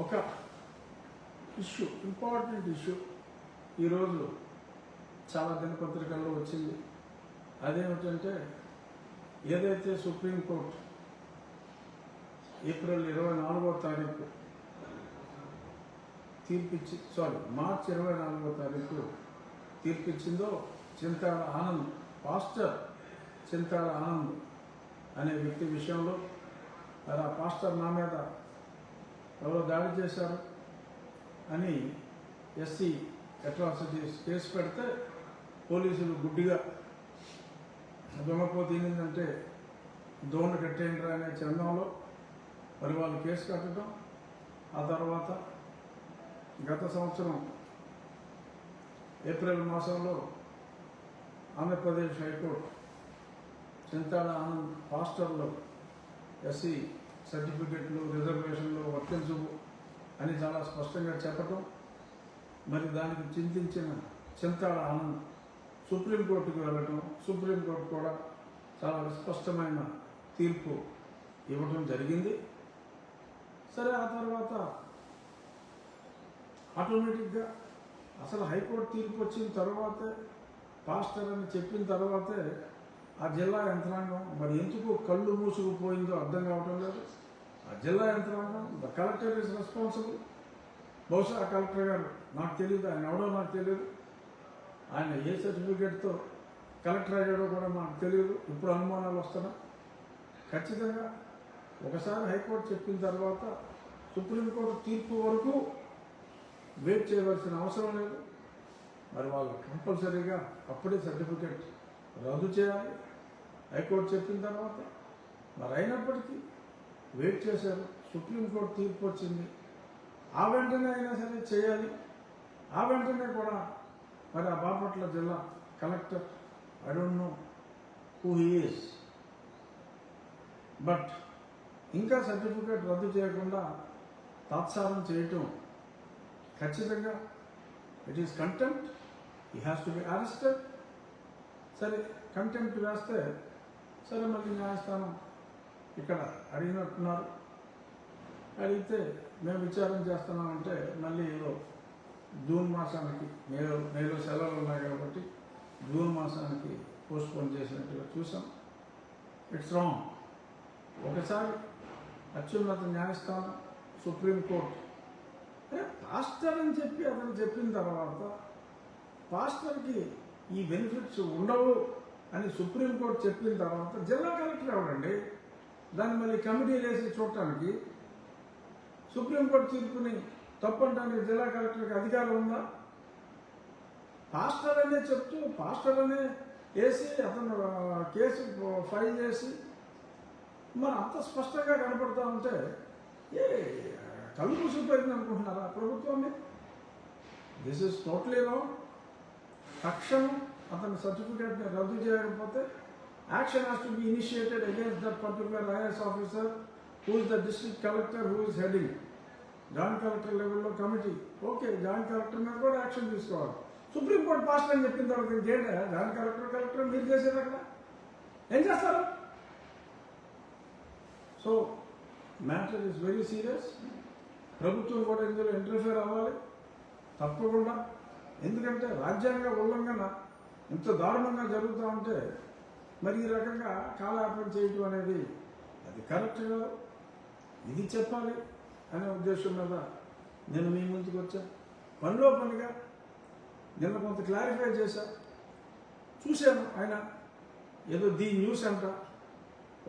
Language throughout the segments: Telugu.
ఒక ఇష్యూ, ఇంపార్టెంట్ ఇష్యూ ఈరోజు చాలా దినపత్రికల్లో వచ్చింది. అదేమిటంటే ఏదైతే సుప్రీంకోర్టు ఏప్రిల్ 24వ తారీఖు మార్చి 24వ తారీఖు తీర్పిచ్చిందో, చింతాడ ఆనంద్, పాస్టర్ చింతాడ ఆనంద్ అనే వ్యక్తి విషయంలో ఆ పాస్టర్ నా మీద ఎవరో దాడి చేశారు అని ఎస్సీ అట్రాసిటీస్ కేసు పెడితే పోలీసులు గుడ్డిగా దొంగపోతే ఏంటంటే దోణ కట్టేయండి అనే చందంలో మరి వాళ్ళు కేసు కట్టడం. ఆ తర్వాత గత సంవత్సరం ఏప్రిల్ మాసంలో ఆంధ్రప్రదేశ్ హైకోర్టు చింతాడ ఆనంద్ పాస్టర్లు ఎస్సీ సర్టిఫికెట్లు రిజర్వేషన్లు వర్తించవు అని చాలా స్పష్టంగా చెప్పటం, మరి దానికి చింతించిన చింతాడ ఆనంద్ సుప్రీంకోర్టుకు వెళ్ళటం, సుప్రీంకోర్టు కూడా చాలా స్పష్టమైన తీర్పు ఇవ్వటం జరిగింది. సరే, ఆ తర్వాత ఆటోమేటిక్గా అసలు హైకోర్టు తీర్పు వచ్చిన తర్వాతే, పాస్టర్ అని చెప్పిన తర్వాతే ఆ జిల్లా యంత్రాంగం మరి ఎందుకు కళ్ళు మూసుకుపోయిందో అర్థం కావటం లేదు. ఆ జిల్లా యంత్రాంగం, ద కలెక్టర్ ఈజ్ రెస్పాన్సిబుల్. బహుశా ఆ కలెక్టర్ గారు, నాకు తెలియదు, ఆయన ఎవడో నాకు తెలియదు, ఆయన ఏ సర్టిఫికేట్తో కలెక్టర్ అయ్యాడో కూడా నాకు తెలియదు. ఇప్పుడు అనుమానాలు వస్తున్నా. ఖచ్చితంగా ఒకసారి హైకోర్టు చెప్పిన తర్వాత సుప్రీంకోర్టు తీర్పు వరకు వెయిట్ చేయవలసిన అవసరం లేదు. మరి వాళ్ళు కంపల్సరీగా అప్పుడే సర్టిఫికేట్ రద్దు చేయాలి హైకోర్టు చెప్పిన తర్వాత. మరి అయినప్పటికీ వెయిట్ చేశారు. సుప్రీంకోర్టు తీర్పు వచ్చింది, ఆ వెంటనే అయినా సరే చేయాలి. ఆ వెంటనే కూడా మరి ఆ బాపట్ల జిల్లా collector, I don't know who he is, but ఇంకా సర్టిఫికేట్ రద్దు చేయకుండా తాత్సారం చేయటం ఖచ్చితంగా it is contempt. He has to be arrested. సరే, కంటెంప్ట్ వేస్తే సరే, మళ్ళీ న్యాయస్థానం ఇక్కడ అడిగినట్టున్నారు. అడిగితే మేము విచారణ చేస్తున్నామంటే మళ్ళీ ఏదో జూన్ మాసానికి, మేలో సెలవులు ఉన్నాయి కాబట్టి జూన్ మాసానికి పోస్ట్పోన్ చేసినట్టుగా చూసాం. It's wrong. ఒకసారి అత్యున్నత న్యాయస్థానం సుప్రీంకోర్టు పాస్టర్ అని చెప్పి అతను చెప్పిన తర్వాత పాస్టర్కి ఈ బెనిఫిట్స్ ఉండవు అని సుప్రీంకోర్టు చెప్పిన తర్వాత జిల్లా కలెక్టర్ ఎవరండి దాన్ని మళ్ళీ కమిటీ వేసి చూడటానికి? సుప్రీంకోర్టు తీర్పుని తప్పంటానికి జిల్లా కలెక్టర్కి అధికారం ఉందా? పాస్టర్ అనే చెప్తూ పాస్టర్ అనే వేసి అతను కేసు ఫైల్ చేసి మరి అంత స్పష్టంగా కనపడతా ఉంటే ఏ కళ్ళు మూసిపోయింది అనుకుంటున్నారా ప్రభుత్వాన్ని? This is totally wrong. తక్షణం అతని సర్టిఫికేట్ని రద్దు చేయకపోతే action has to be initiated against that particular IAS officer who is the district collector who is heading. Joint collector లెవెల్లో కమిటీ, ఓకే, జాయింట్ కలెక్టర్ మీద కూడా యాక్షన్ తీసుకోవాలి. సుప్రీంకోర్టు పాస్టర్ అని చెప్పిన తర్వాత ఇంకేంటే జాయింట్ కలెక్టర్ మీరు చేసేది అక్కడ ఏం చేస్తారు? So matter is very serious. ప్రభుత్వం కూడా ఇందులో ఇంటర్ఫియర్ అవ్వాలి తప్పకుండా. ఎందుకంటే రాజ్యాంగ ఉల్లంఘన ఇంత దారుణంగా జరుగుతూ ఉంటే మరి ఈ రకంగా కాలయాపన చేయటం అనేది అది కరెక్ట్ కాదు. ఇది చెప్పాలి అనే ఉద్దేశం మీద నేను మీ ముందుకు వచ్చా. పనిలో పనిగా నిన్న కొంత క్లారిఫై చేశా. చూశాను, ఆయన ఏదో ది న్యూస్ అంట,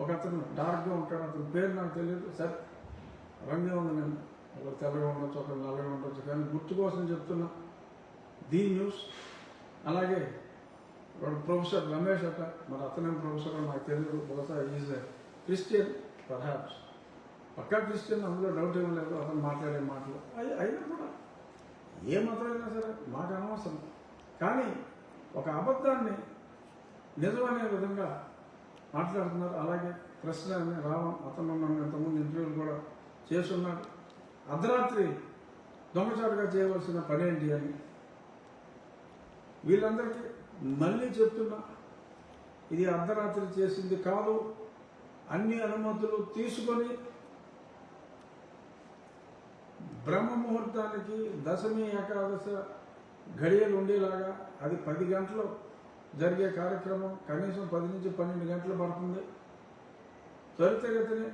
ఒక అతను డార్క్గా ఉంటాడు, అతని పేరు నాకు తెలియదు, సరే రంగే ఉంది, నేను ఒక తెల్లగా ఉండొచ్చు, ఒక నల్లగా ఉండొచ్చు, కానీ గుర్తు కోసం చెప్తున్నా. The news. అలాగే వాడు ప్రొఫెసర్ రమేష్ అట, మరి అతనేం ప్రొఫెసర్ నాకు తెలియదు, బహుశా ఈజ్ క్రిస్టియన్ పర్హాప్స్, పక్కా క్రిస్టియన్, అందులో డౌట్ ఏం లేదు. అతను మాట్లాడే మాటలు అయినా కూడా ఏ మతమైనా సరే మాకు అనవసరం, కానీ ఒక అబద్ధాన్ని నిజమనే విధంగా మాట్లాడుతున్నారు. అలాగే ప్రశ్న రావణ్, అతను నన్ను ఇంతకుముందు ఇంటర్వ్యూలు కూడా చేస్తున్నాడు. అర్ధరాత్రి దొంగచాటుగా చేయవలసిన పనేంటి అని వీళ్ళందరికీ మళ్ళీ చెప్తున్నా, ఇది అర్ధరాత్రి చేసింది కాదు. అన్ని అనుమతులు తీసుకొని బ్రహ్మ ముహూర్తానికి దశమి ఏకాదశ గడియలు ఉండేలాగా అది 10 గంటలు జరిగే కార్యక్రమం కనీసం 10 నుంచి 12 గంటలు పడుతుంది. త్వరితగతిని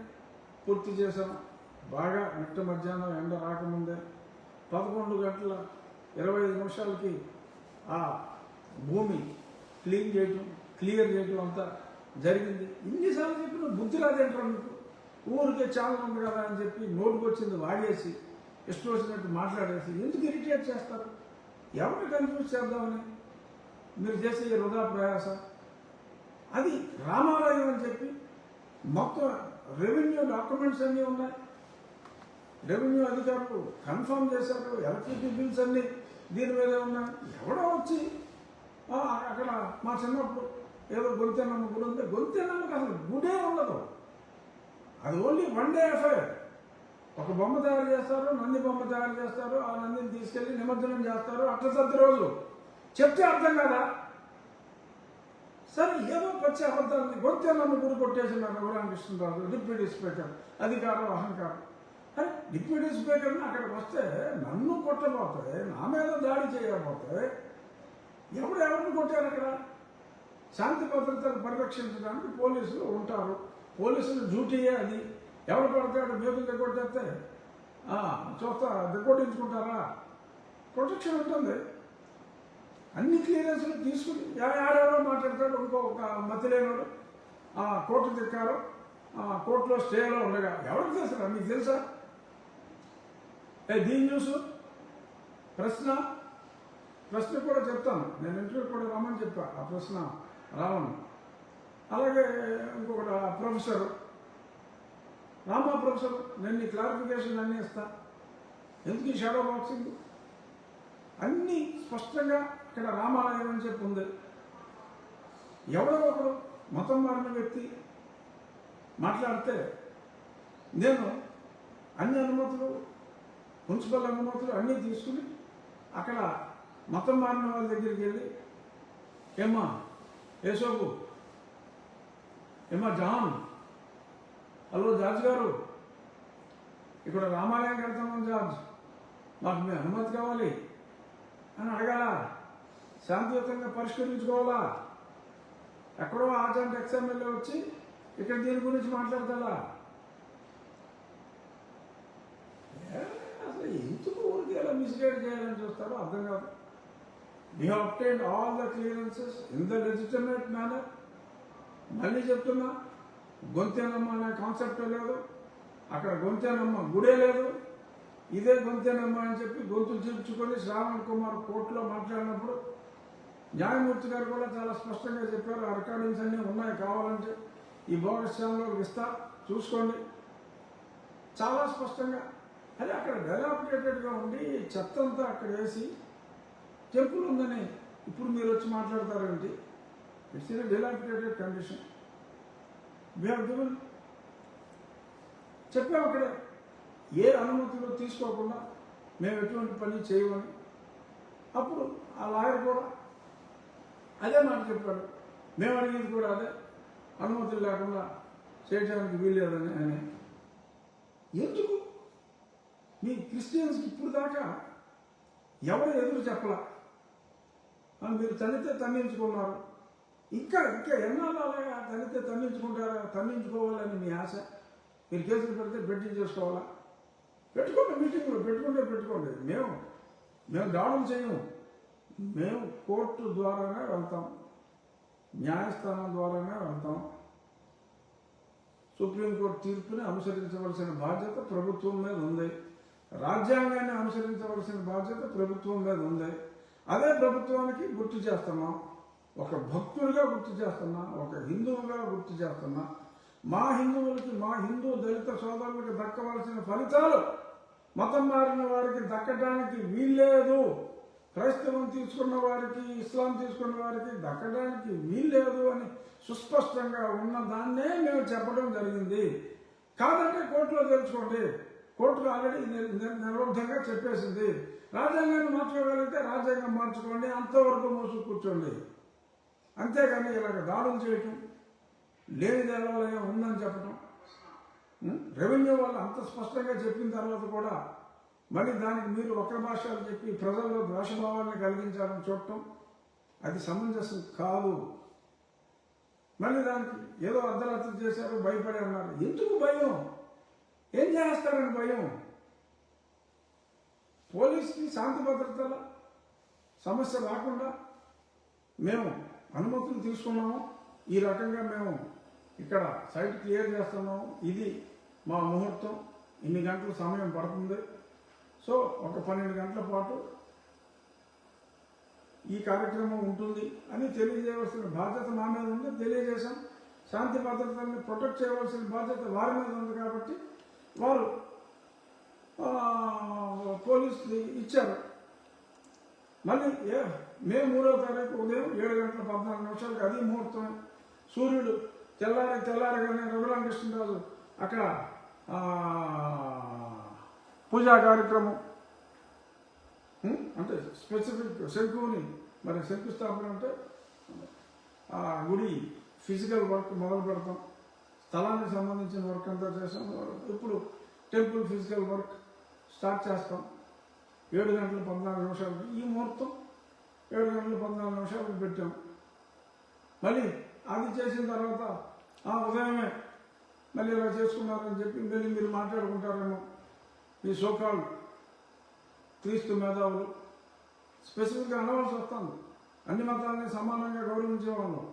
పూర్తి చేశాం. బాగా మిట్ట మధ్యాహ్నం ఎండ రాకముందే 11 గంటల 25 నిమిషాలకి ఆ భూమి క్లియర్ చేయటం అంతా జరిగింది. ఇన్నిసార్లు చెప్పిన బుద్ధి రాదేంటారు మీకు? ఊరికే చాలా ఉంది కదా అని చెప్పి నోటుకు వచ్చింది వాగేసి ఇష్టం వచ్చినట్టు మాట్లాడేసి ఎందుకు ఇరిటేట్ చేస్తారు? ఎవరిని కన్ఫ్యూజ్ చేద్దామని మీరు చేసే ఈ వృధా ప్రయాస. అది రామాలయం అని చెప్పి మొత్తం రెవెన్యూ డాక్యుమెంట్స్ అన్నీ ఉన్నాయి. రెవెన్యూ అధికారులు కన్ఫర్మ్ చేశారు. ఎలక్ట్రిసిటీ బిల్స్ అన్నీ దీని మీదే ఉన్నాయి. ఎవడో వచ్చి అక్కడ మా చిన్నప్పుడు ఏదో గొంతెనమ్మ గుడి ఉంది. గొంతెనమ్మకి అసలు గుడే ఉండదు. అది ఓన్లీ 1 డే అఫైర్. ఒక బొమ్మ తయారు చేస్తారు, నంది బొమ్మ తయారు చేస్తారు, ఆ నందిని తీసుకెళ్ళి నిమజ్జనం చేస్తారు. అట్లసత్తి రోజులు చెప్తే అర్థం కదా. సరే ఏదో వచ్చే అబద్ధాన్ని గొంతెనమ్మ గుడి కొట్టేసినారు రఘురామకృష్ణరాజు డిప్యూటీ స్పీకర్. అధికారం అహంకారం. అరే డిప్యూటీ స్పీకర్ని అక్కడికి వస్తే నన్ను కొట్టబోతే, నా మీద దాడి చేయకపోతే ఎవరిని కొట్టారు? అక్కడ శాంతి భద్రతను పరిరక్షించడానికి పోలీసులు ఉంటారు. పోలీసులు డ్యూటీయే అది. ఎవరు పడతాడు మేకులు దిగొట్టేస్తే చూస్తా దిగొట్టించుకుంటారా? ప్రొటెక్షన్ ఉంటుంది. అన్ని క్లియరెన్స్లు తీసుకుని ఆడెవరో మాట్లాడతాడు. ఇంకొక మతిలేనోడు కోర్టు దిక్కారు, కోర్టులో స్టేలో ఉండగా ఎవరికి తెలుసా? మీకు తెలుసా? దీని న్యూస్ ప్రశ్న కూడా చెప్తాను. నేను ఇంటర్వ్యూ కూడా రమ్మని చెప్పా. ఆ ప్రశ్న రావను. అలాగే ఇంకొకటి ప్రొఫెసర్ రామా ప్రొఫెసర్, నేను నీ క్లారిఫికేషన్ అన్నీ ఇస్తా. ఎందుకు ఈ షాడో బాక్సింగ్? అన్నీ స్పష్టంగా ఇక్కడ రామాలయం అని చెప్పి ఉంది. ఎవరో ఒకరు మతం మారిన వ్యక్తి మాట్లాడితే నేను అన్ని అనుమతులు, మున్సిపల్ అనుమతులు అన్నీ తీసుకుని అక్కడ మతం మారిన వాళ్ళ దగ్గరికి వెళ్ళి, ఏమ్మా యేసోబు, ఏమ్మా జాన్, హలో జార్జ్ గారు, ఇక్కడ రామాలయం కడతాము జార్జ్, మాకు మీ అనుమతి కావాలి అని అడగాల. శాంతియుతంగా పరిష్కరించుకోవాలా. ఎక్కడో ఆజెంట్ ఎక్స్ఎమ్మెల్యే వచ్చి ఇక్కడ దీని గురించి మాట్లాడతాడా? అసలు ఎందుకు ఊరికి ఎలా మిస్గైడ్ చేయాలని చూస్తారో అర్థం కాదు. We have obtained all the clearances in the legitimate manner. మళ్ళీ చెప్తున్నా, గొంతెనమ్మ అనే కాన్సెప్ట్ లేదు. అక్కడ గొంతెనమ్మ గుడే లేదు. ఇదే గొంతెనమ్మ అని చెప్పి గొంతులు చేర్చుకొని శ్రావణ్ కుమార్ కోర్టులో మాట్లాడినప్పుడు న్యాయమూర్తి గారు కూడా చాలా స్పష్టంగా చెప్పారు. ఆ రికార్డింగ్స్ అన్నీ ఉన్నాయి, కావాలంటే ఈ బోగస్ ఛానల్లో ఇస్తా, చూసుకోండి. చాలా స్పష్టంగా అది అక్కడ డెలాపిటేటెడ్గా ఉండి చెత్త అంతా అక్కడ వేసి టెంపుల్ ఉందని ఇప్పుడు మీరు వచ్చి మాట్లాడతారేంటి? It's in dilapidated condition. We have given, చెప్పాము అక్కడే ఏ అనుమతులు తీసుకోకుండా మేము ఎటువంటి పని చేయమని. అప్పుడు ఆ లాయర్ కూడా అదే మాట చెప్పాడు. మేము అడిగేది కూడా అదే, అనుమతులు లేకుండా చేయడానికి వీల్లేదని. అని ఎందుకు మీ క్రిస్టియన్స్కి ఇప్పుడు దాకా ఎవరు ఎదురు చెప్పలా? మీరు తన్నితే తన్నించుకున్నారు. ఇంకా ఎన్నాళ్ళు అలాగా తన్నితే తన్నించుకుంటారా? తన్నించుకోవాలని మీ ఆశ. మీరు కేసులు పెడితే బెట్టింగ్ చేసుకోవాలా? పెట్టుకోండి, మీటింగ్లో పెట్టుకోండి. మేము దాడులు చేయము. మేము కోర్టు ద్వారానే వెళ్తాం, న్యాయస్థానం ద్వారానే వెళ్తాం. సుప్రీంకోర్టు తీర్పుని అనుసరించవలసిన బాధ్యత ప్రభుత్వం మీద ఉంది. రాజ్యాంగాన్ని అనుసరించవలసిన బాధ్యత ప్రభుత్వం మీద ఉంది. అదే ప్రభుత్వానికి గుర్తు చేస్తున్నాం. ఒక భక్తుడిగా గుర్తు చేస్తున్నా, ఒక హిందువుగా గుర్తు చేస్తున్నా. మా హిందువులకి, మా హిందూ దళిత సోదరులకి దక్కవలసిన ఫలితాలు మతం మారిన వారికి దక్కడానికి వీల్లేదు. క్రైస్తవం తీసుకున్న వారికి, ఇస్లాం తీసుకున్న వారికి దక్కడానికి వీల్లేదు అని సుస్పష్టంగా ఉన్న దాన్నే మేము చెప్పడం జరిగింది. కాదంటే కోర్టులో తెలుసుకోండి. కోర్టులో ఆల్రెడీ నిర్బద్ధంగా చెప్పేసింది. రాజ్యాంగాన్ని మార్చుకోగలిగితే రాజ్యాంగం మార్చుకోండి, అంతవరకు మోసు కూర్చోండి. అంతేగాని ఇలాగ దాడులు చేయటం, లేని దేవాలయం ఉందని చెప్పటం, రెవెన్యూ వాళ్ళు అంత స్పష్టంగా చెప్పిన తర్వాత కూడా మళ్ళీ దానికి మీరు ఒక్క భాషలు చెప్పి ప్రజల్లో ద్వేషభావాన్ని కలిగించాలని చూడటం అది సమంజసం కాదు. మళ్ళీ దానికి ఏదో అర్ధరాత్రి చేశారు, భయపడి ఉన్నారు. ఎందుకు భయం? ఏం చేస్తారని భయం? పోలీస్కి శాంతి భద్రతల సమస్య రాకుండా మేము అనుమతులు తీసుకున్నాము, ఈ రకంగా మేము ఇక్కడ సైట్ క్లియర్ చేస్తున్నాము, ఇది మా ముహూర్తం, ఇన్ని గంటల సమయం పడుతుంది, సో ఒక 12 గంటల పాటు ఈ కార్యక్రమం ఉంటుంది అని తెలియజేయవలసిన బాధ్యత మా మీద ఉంది. తెలియజేశాం. శాంతి భద్రతల్ని ప్రొటెక్ట్ చేయవలసిన బాధ్యత వారి మీద ఉంది కాబట్టి వారు పోలీసులు ఇచ్చారు. మళ్ళీ మే 3వ తారీఖు ఉదయం 7:14 అది ముహూర్తం. సూర్యుడు తెల్లారగానే రఘురామకృష్ణరాజు అక్కడ పూజా కార్యక్రమం అంటే స్పెసిఫిక్ శంకుని మరి శంకుస్థాపన అంటే ఆ గుడి ఫిజికల్ వర్క్ మొదలు పెడతాం, స్థలానికి సంబంధించిన వర్క్ అంతా చేస్తాం. ఇప్పుడు టెంపుల్ ఫిజికల్ వర్క్ స్టార్ట్ చేస్తాం 7:14 ఈ ముహూర్తం 7:14 పెట్టాం. మళ్ళీ అది చేసిన తర్వాత ఉదయమే మళ్ళీ ఇలా చేసుకున్నారని చెప్పి మళ్ళీ మీరు మాట్లాడుకుంటారేమో. ఈ సోకాల్ క్రీస్తు మేధావులు స్పెసిఫిక్గా అనవలసి వస్తుంది. అన్ని మతాలని సమానంగా గౌరవించేవాళ్ళం.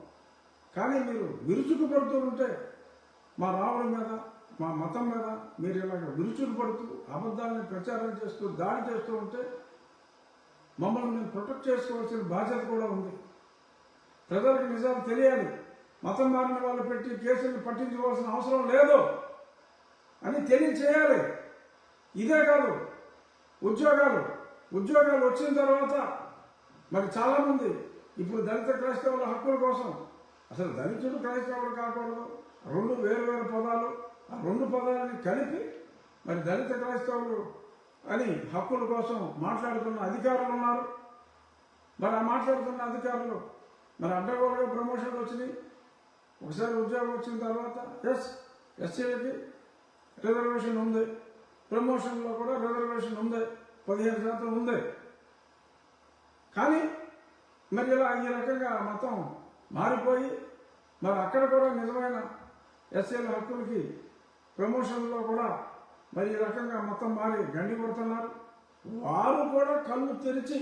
కానీ మీరు విరుచుకు పడుతూ ఉంటే మా రావుడి మీద, మా మతం మీద మీరు ఇలాగ విరుచుకు పడుతూ అబద్ధాలని ప్రచారం చేస్తూ దాడి చేస్తూ ఉంటే మమ్మల్ని మేము ప్రొటెక్ట్ చేసుకోవాల్సిన బాధ్యత కూడా ఉంది. ప్రజలకు నిజాలు తెలియాలి. మతం మారిన వాళ్ళు పెట్టి కేసులు పట్టించుకోవాల్సిన అవసరం లేదు అని తెలియచేయాలి. ఇదే కాదు, ఉద్యోగాలు వచ్చిన తర్వాత మరి చాలామంది ఇప్పుడు దళిత క్రైస్తవుల హక్కుల కోసం, అసలు దళితుడు క్రైస్తవుడు కాకూడదు, 2 వేరు పదాలు, ఆ 2 పదాలని కలిపి మరి దళిత క్రైస్తవులు అని హక్కుల కోసం మాట్లాడుతున్న అధికారులు ఉన్నారు. మరి ఆ మాట్లాడుతున్న అధికారులు మరి అడ్డగోలుగా ప్రమోషన్లు వచ్చినాయి. ఒకసారి ఉద్యోగం వచ్చిన తర్వాత ఎస్సీలకి రిజర్వేషన్ ఉంది, ప్రమోషన్లో కూడా రిజర్వేషన్ ఉంది, 15% ఉంది. కానీ మరి ఇలా ఈ రకంగా మొత్తం మారిపోయి మరి అక్కడ కూడా నిజమైన ఎస్సీల హక్కులకి ప్రమోషన్లో కూడా మరి ఈ రకంగా మొత్తం మారి గండి కొడుతున్నారు. వారు కూడా కళ్ళు తెరిచి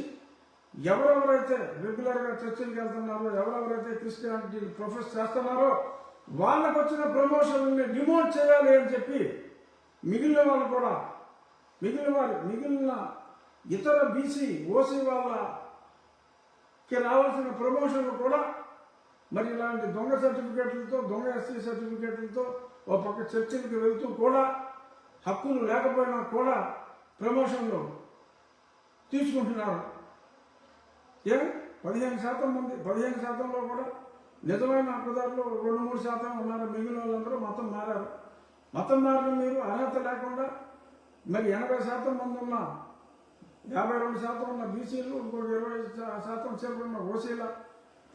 ఎవరెవరైతే రెగ్యులర్గా చర్చిలకు వెళ్తున్నారో, ఎవరెవరైతే క్రిస్టియానిటీ ప్రొఫెస్ చేస్తున్నారో వాళ్ళకు వచ్చిన ప్రమోషన్ని డిమోట్ చేయాలి అని చెప్పి మిగిలిన వాళ్ళు కూడా మిగిలిన ఇతర బీసీ ఓసీ వాళ్ళకి రావాల్సిన ప్రమోషన్లు కూడా మరి ఇలాంటి దొంగ సర్టిఫికేట్లతో, దొంగ ఎస్సీ సర్టిఫికేట్లతో ఓ పక్క చర్చిలకు వెళ్తూ కూడా హక్కులు లేకపోయినా కూడా ప్రమోషన్లు తీసుకుంటున్నారు. 15% మంది, 15%లో కూడా నిజమైన హక్కుదారులు 2-3% ఉన్నారు. మిగిలిన వాళ్ళందరూ మతం మారారు. మతం మారిన మీరు అర్హత లేకుండా మరి 80% మంది ఉన్న 52% ఉన్న బీసీలు, ఇంకొక 20% సేపు ఉన్న ఓసీల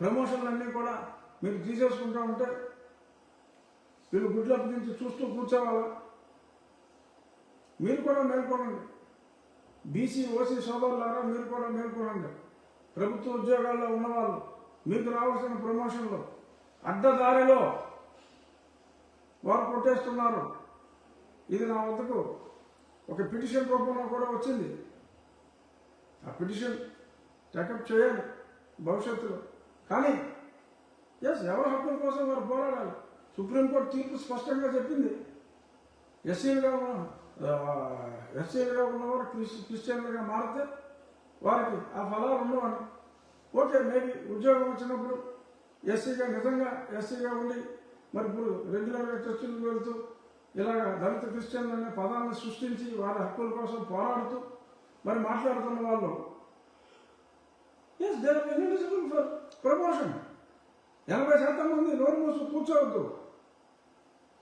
ప్రమోషన్లన్నీ కూడా మీరు తీసేసుకుంటూ ఉంటే వీళ్ళు గుడ్లప్పటి నుంచి చూస్తూ కూర్చోవాలా? మీరు కూడా మేల్కొనండి. బీసీ ఓసీ సోదరులారా మీరు కూడా మేల్కొనండి. ప్రభుత్వ ఉద్యోగాల్లో ఉన్నవాళ్ళు మీకు రావాల్సిన ప్రమోషన్లు అడ్డదారిలో వారు కొట్టేస్తున్నారు. ఇది నా వద్దకు ఒక పిటిషన్ రూపంలో కూడా వచ్చింది. ఆ పిటిషన్ టేకప్ చేయాలి భవిష్యత్తులో. కానీ ఎవరి హక్కుల కోసం వారు పోరాడాలి. సుప్రీంకోర్టు తీర్పు స్పష్టంగా చెప్పింది. ఎస్సీలుగా ఉన్నవారు క్రిస్టియన్లుగా మారితే వారికి ఆ ఫలాలు ఉండవని. ఓకే, మేబీ ఉద్యోగం వచ్చినప్పుడు నిజంగా ఎస్సీగా ఉండి మరి ఇప్పుడు రెగ్యులర్గా చర్చలకు వెళ్తూ ఇలాగ దళిత క్రిస్టియన్లు అనే పదాన్ని సృష్టించి వారి హక్కుల కోసం పోరాడుతూ మరి మాట్లాడుతున్న వాళ్ళు they are eligible for promotion. 80% మంది నోరు మూసు కూర్చోవద్దు.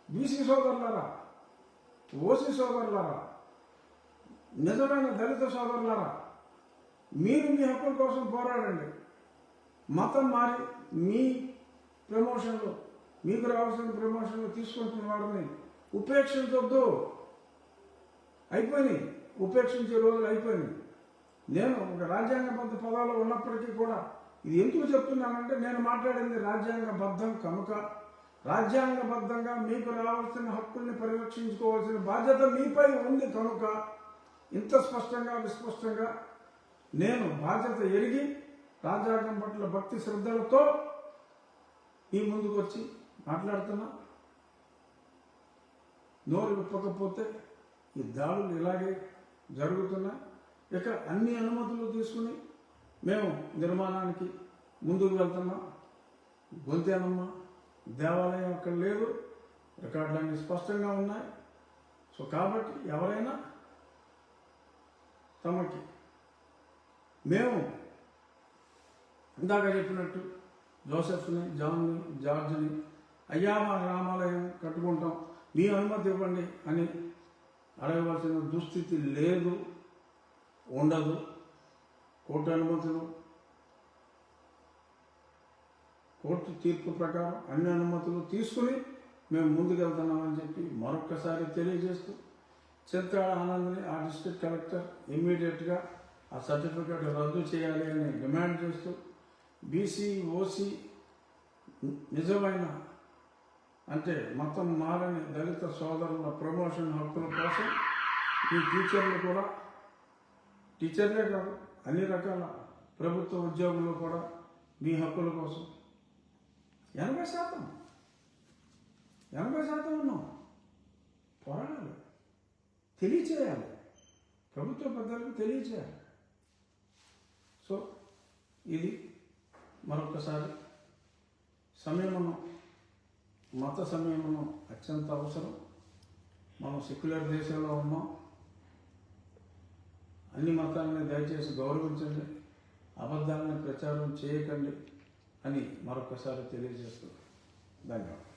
బీసీ సోదరులారా, ఓసీ సోదరులారా, నిజమైన దళిత సోదరులారా, మీరు మీ హక్కుల కోసం పోరాడండి. మతం మారి మీ ప్రమోషన్లు, మీకు రావాల్సిన ప్రమోషన్లు తీసుకుంటున్న వారిని ఉపేక్షించొద్దు. అయిపోయినాయి. ఉపేక్షించే రోజులు అయిపోయినాయి. నేను ఒక రాజ్యాంగబద్ధ పదాలు ఉన్నప్పటికీ కూడా ఇది ఎందుకు చెప్తున్నానంటే, నేను మాట్లాడింది రాజ్యాంగబద్ధం కనుక, రాజ్యాంగబద్ధంగా మీకు రావాల్సిన హక్కుల్ని పరిరక్షించుకోవాల్సిన బాధ్యత మీపై ఉంది కనుక ఇంత స్పష్టంగా విస్పష్టంగా నేను బాధ్యత ఎరిగి రాజ్యాంగం పట్ల భక్తి శ్రద్ధలతో ఈ ముందుకు వచ్చి మాట్లాడుతున్నా. నోరు విప్పకపోతే ఈ దాడులు ఇలాగే జరుగుతున్నాయి. ఇక అన్ని అనుమతులు తీసుకుని మేము నిర్మాణానికి ముందుకు వెళ్తున్నాం. గొంతేనమ్మ దేవాలయం అక్కడ లేదు, రికార్డులన్నీ స్పష్టంగా ఉన్నాయి. సో కాబట్టి ఎవరైనా తమకి మేము ఇందాక చెప్పినట్టు జోసెఫ్ని, జాన్ని, జార్జ్ని అయ్యా మా రామాలయం కట్టుకుంటాం, మీ అనుమతి ఇవ్వండి అని అడగవలసిన దుస్థితి లేదు, ఉండదు. కోర్టు అనుమతులు, కోర్టు తీర్పు ప్రకారం అన్ని అనుమతులు తీసుకుని మేము ముందుకెళ్తున్నామని చెప్పి మరొక్కసారి తెలియజేస్తూ, చిత్రాల ఆనంద్ని ఆ డిస్ట్రిక్ట్ కలెక్టర్ ఇమ్మీడియట్గా ఆ సర్టిఫికేట్ రద్దు చేయాలి అని డిమాండ్ చేస్తూ, బీసీ ఓసీ నిజమైన అంటే మొత్తం మారని దళిత సోదరుల ప్రమోషన్ హక్కుల కోసం ఈ టీచర్లు కూడా, టీచర్లే కాదు అన్ని రకాల ప్రభుత్వ ఉద్యోగులు కూడా మీ హక్కుల కోసం 80% ఉన్నాం. పోరాడాలి, తెలియచేయాలి, ప్రభుత్వ పెద్దలకు తెలియచేయాలి. సో ఇది మరొకసారి సంయమనం, మత సంయమనం అత్యంత అవసరం. మనం సెక్యులర్ దేశంలో ఉన్నాం. అన్ని మతాలని దయచేసి గౌరవించండి, అబద్ధాలను ప్రచారం చేయకండి అని మరొకసారి తెలియజేస్తున్నాను. ధన్యవాదాలు.